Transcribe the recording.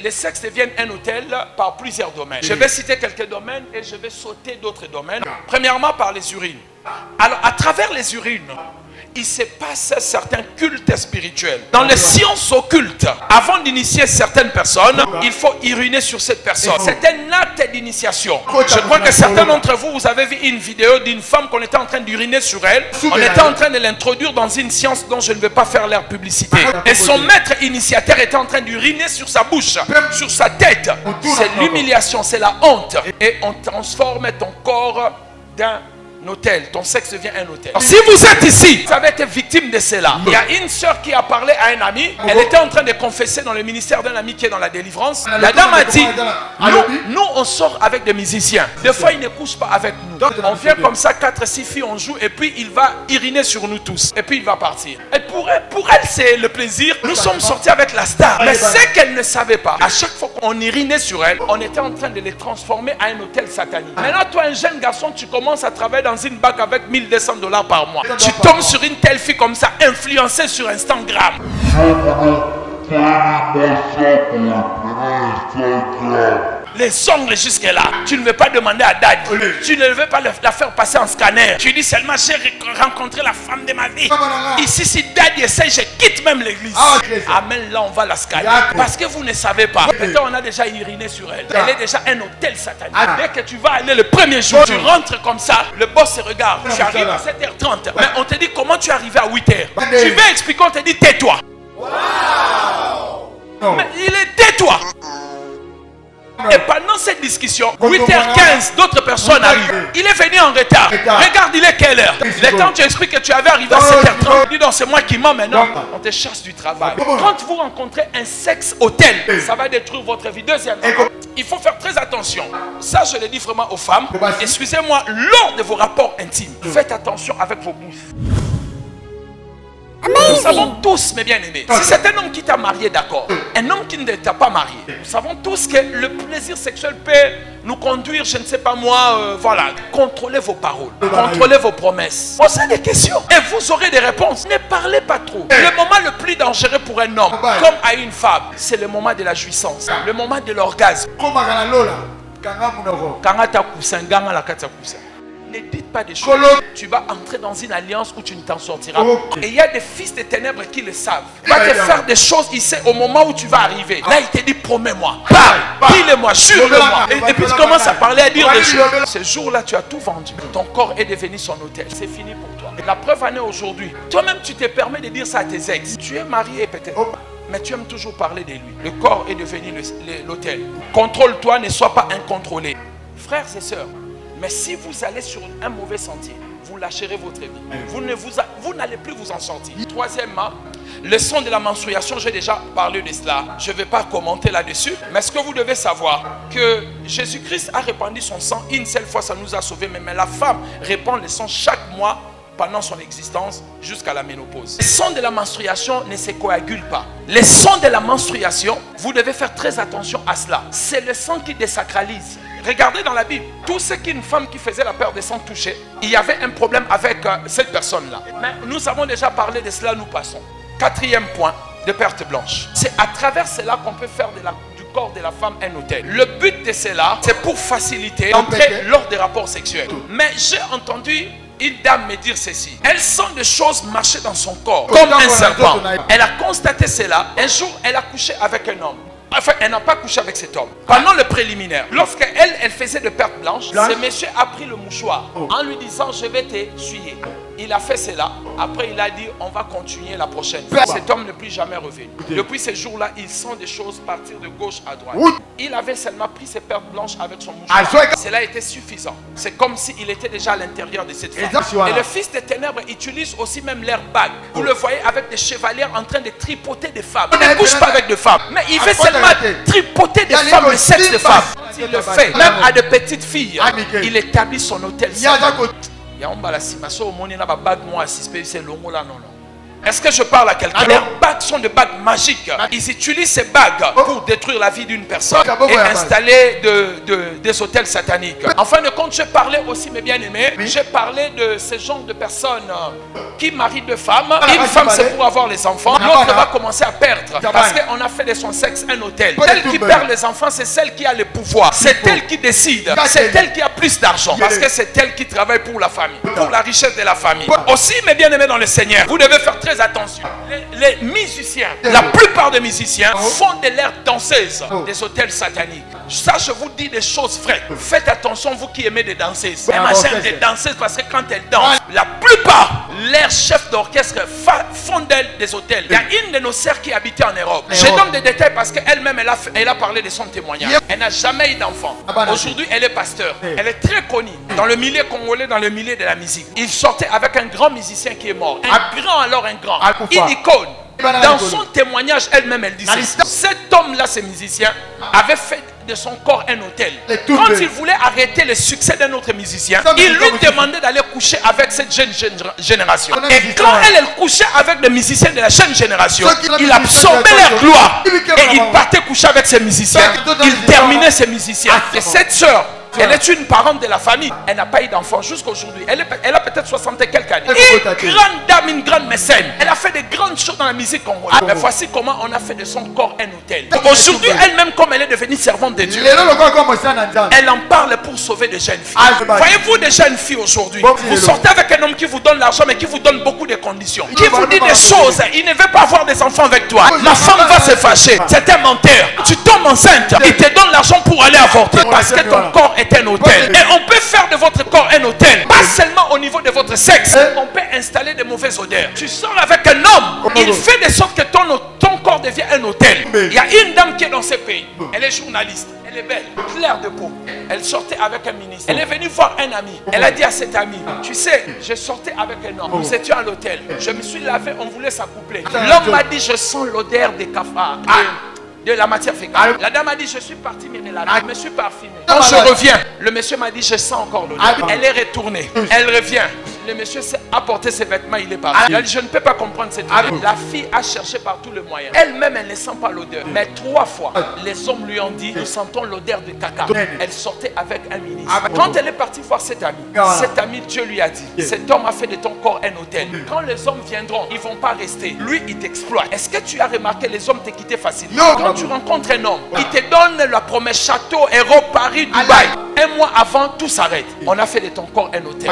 les sexes deviennent un autel par plusieurs domaines. Je vais citer quelques domaines et je vais sauter d'autres domaines. Premièrement, par les urines. Alors, à travers les urines, il se passe certains cultes spirituels. Dans les sciences occultes, avant d'initier certaines personnes, il faut uriner sur cette personne. C'est un acte d'initiation. Je crois que certains d'entre vous, vous avez vu une vidéo d'une femme qu'on était en train d'uriner sur elle. On était en train de l'introduire dans une science dont je ne vais pas faire leur publicité. Et son maître initiateur était en train d'uriner sur sa bouche, sur sa tête. C'est l'humiliation, c'est la honte. Et on transforme ton corps d'un hôtel, ton sexe devient un hôtel. Si vous êtes ici, vous avez été victime de cela. Il y a une soeur qui a parlé à un ami. Elle était en train de confesser dans le ministère d'un ami qui est dans la délivrance. La dame a dit, nous on sort avec des musiciens. Des fois ils ne couchent pas avec nous. On vient comme ça, 4-6 filles, on joue et puis il va uriner sur nous tous. Et puis il va partir. Et pour elle c'est le plaisir. Nous sommes sortis avec la star. Mais c'est qu'elle ne savait pas. À chaque fois qu'on urinait sur elle, on était en train de les transformer à un hôtel satanique. Maintenant toi un jeune garçon, tu commences à travailler dans une banque avec $1200 par mois. Tu tombes sur une telle fille comme ça, influencée sur Instagram. Les ongles jusque là, tu ne veux pas demander à Dad, tu ne veux pas la faire passer en scanner. Tu dis seulement j'ai rencontré la femme de ma vie. Ici si Dad essaie, je quitte même l'église. Amen, là on va la scanner. Parce que vous ne savez pas. Peut-être on a déjà uriné sur elle. Elle est déjà un hôtel satanique. Dès que tu vas aller le premier jour, tu rentres comme ça, le boss se regarde. Tu arrives à 7h30. Mais on te dit comment tu es arrivé à 8h. Tu veux expliquer, on te dit tais-toi. Mais il est tais-toi. Et pendant cette discussion, 8h15, d'autres personnes arrivent. Il est venu en retard. Regarde, il est quelle heure? Le temps tu expliques que tu avais arrivé à 7h30, dis donc c'est moi qui mens maintenant. On te chasse du travail. Quand vous rencontrez un sexe hôtel, ça va détruire votre vie. Deuxièmement, il faut faire très attention. Ça, je le dis vraiment aux femmes. Excusez-moi, lors de vos rapports intimes, faites attention avec vos bouches. Nous savons tous, mes bien-aimés, si c'est un homme qui t'a marié, d'accord, un homme qui ne t'a pas marié, nous savons tous que le plaisir sexuel peut nous conduire, je ne sais pas moi, voilà, contrôlez vos paroles, contrôlez vos promesses. Posez des questions et vous aurez des réponses. Ne parlez pas trop. Le moment le plus dangereux pour un homme, comme à une femme, c'est le moment de la jouissance, le moment de l'orgasme. Ne dites pas des choses. Tu vas entrer dans une alliance où tu ne t'en sortiras. Et il y a des fils des ténèbres qui le savent. Il va te faire des choses ici au moment où tu vas arriver. Là, il te dit promets-moi, parle, dis-le-moi, jure-le-moi. Et puis tu commences à parler, à dire des choses. Ce jour-là, tu as tout vendu. Ton corps est devenu son hôtel. C'est fini pour toi. La preuve en est aujourd'hui. Toi-même, tu te permets de dire ça à tes ex. Tu es marié peut-être. Mais tu aimes toujours parler de lui. Le corps est devenu l'hôtel. Contrôle-toi, ne sois pas incontrôlé. Frères et sœurs, mais si vous allez sur un mauvais sentier, vous lâcherez votre vie. Vous n'allez plus vous en sortir. Troisièmement, le sang de la menstruation, j'ai déjà parlé de cela. Je ne vais pas commenter là-dessus. Mais ce que vous devez savoir, que Jésus-Christ a répandu son sang une seule fois, ça nous a sauvés. Mais la femme répand le sang chaque mois pendant son existence jusqu'à la ménopause. Le sang de la menstruation ne se coagule pas. Le sang de la menstruation, vous devez faire très attention à cela. C'est le sang qui désacralise. Regardez dans la Bible, tout ce qu'une femme qui faisait la perte de sang touchait, il y avait un problème avec cette personne-là. Mais nous avons déjà parlé de cela, nous passons. Quatrième point de perte blanche. C'est à travers cela qu'on peut faire du corps de la femme un hôtel. Le but de cela, c'est pour faciliter l'entrée lors des rapports sexuels. Mais j'ai entendu une dame me dire ceci. Elle sent des choses marcher dans son corps, comme un serpent. Elle a constaté cela. Un jour, elle a couché avec un homme. Enfin, elle n'a pas couché avec cet homme. Pendant le préliminaire, lorsqu'elle faisait de pertes blanches, ce monsieur a pris le mouchoir en lui disant je vais t'essuyer. Il a fait cela. Après, il a dit on va continuer la prochaine fois. Cet homme n'est plus jamais revenu. Depuis ce jour-là, il sent des choses partir de gauche à droite. Il avait seulement pris ses pertes blanches avec son mouchoir. Cela était suffisant. C'est comme s'il était déjà à l'intérieur de cette femme. Et le fils des ténèbres utilise aussi même l'airbag. Vous le voyez avec des chevaliers en train de tripoter des femmes. Il ne couche pas avec des femmes, mais il fait seulement tripoter des femmes, le sexe des femmes. Il le fait, même à de petites filles. Il établit son hôtel. Est-ce que je parle à quelqu'un? Leurs bagues sont des bagues magiques. Ils utilisent ces bagues pour détruire la vie d'une personne et installer des hôtels sataniques. En fin de compte, je parlais aussi, mes bien-aimés, j'ai parlé de ce genre de personnes qui marient deux femmes. Une femme, c'est pour avoir les enfants. L'autre va commencer à perdre parce qu'on a fait de son sexe un hôtel. Celle qui perd les enfants, c'est celle qui a le pouvoir. C'est elle qui décide. C'est elle qui a plus d'argent parce que c'est elle qui travaille pour la famille, pour la richesse de la famille. Aussi, mes bien-aimés dans le Seigneur, vous devez faire très attention. Les musiciens, la plupart des musiciens font de l'air danseuse des hôtels sataniques. Ça, je vous dis des choses vraies. Faites attention, vous qui aimez des danseuses. Emma j'aime des danseuses parce que quand elles dansent, la plupart, leurs chefs d'orchestre font d'elles des hôtels. Il y a une de nos sœurs qui habitait en Europe. Je donne des détails parce qu'elle-même, elle a parlé de son témoignage. Elle n'a jamais eu d'enfant. Aujourd'hui, elle est pasteur. Elle est très connue dans le milieu congolais, dans le milieu de la musique. Il sortait avec un grand musicien qui est mort. Un grand. Une icône. Dans son témoignage, elle-même, elle disait, cet homme-là, ce musicien, avait fait de son corps un hôtel. Quand il voulait arrêter le succès d'un autre musicien, il lui demandait d'aller coucher avec cette jeune génération. Et quand elle couchait avec des musiciens de la jeune génération, il absorbait leur gloire. Et il partait coucher avec ces musiciens. Il terminait ces musiciens. Et cette sœur, elle est une parente de la famille. Elle n'a pas eu d'enfant jusqu'à aujourd'hui. Elle a peut-être 60 et quelques années. Une grande dame, une grande mécène. Elle a fait de grandes choses dans la musique congolaise. Mais voici comment on a fait de son corps un hôtel. Aujourd'hui, elle-même, comme elle est devenue servante de Dieu, elle en parle pour sauver des jeunes filles. Voyez-vous des jeunes filles aujourd'hui? Vous sortez avec un homme qui vous donne l'argent, mais qui vous donne beaucoup de conditions. Qui vous dit des choses. Il ne veut pas avoir des enfants avec toi. Ma femme va se fâcher. C'est un menteur. Tu tombes enceinte. Il te donne l'argent pour aller avorter. Parce que ton corps est un hôtel. Et on peut faire de votre corps un hôtel. Pas seulement au niveau de votre sexe. On peut installer de mauvaises odeurs. Tu sors avec un homme. Il fait de sorte que ton corps devient un hôtel. Il y a une dame qui est dans ce pays. Elle est journaliste. Elle est belle, claire de peau. Elle sortait avec un ministre. Elle est venue voir un ami. Elle a dit à cet ami, tu sais, je sortais avec un homme. Nous étions à l'hôtel. Je me suis lavé, on voulait s'accoupler. L'homme m'a dit, je sens l'odeur des cafards. De la matière fécale. La dame a dit, je suis partie me laver. Je me suis parfumé. Quand je reviens, le monsieur m'a dit, je sens encore l'odeur. Elle est retournée. Elle revient. Le monsieur s'est apporté ses vêtements, il est parti. Il a dit, je ne peux pas comprendre cette odeur. La fille a cherché par tous les moyens. Elle-même, elle ne sent pas l'odeur. Mais 3 fois, les hommes lui ont dit, nous sentons l'odeur de caca. Elle sortait avec un ministre. Quand elle est partie voir cet ami, Dieu lui a dit, cet homme a fait de ton corps un hôtel. Quand les hommes viendront, ils ne vont pas rester. Lui, il t'exploite. Est-ce que tu as remarqué, les hommes te quittent facilement? Quand tu rencontres un homme, il te donne la promesse château, héros, Paris, Dubaï. Un mois avant, tout s'arrête. On a fait de ton corps un hôtel.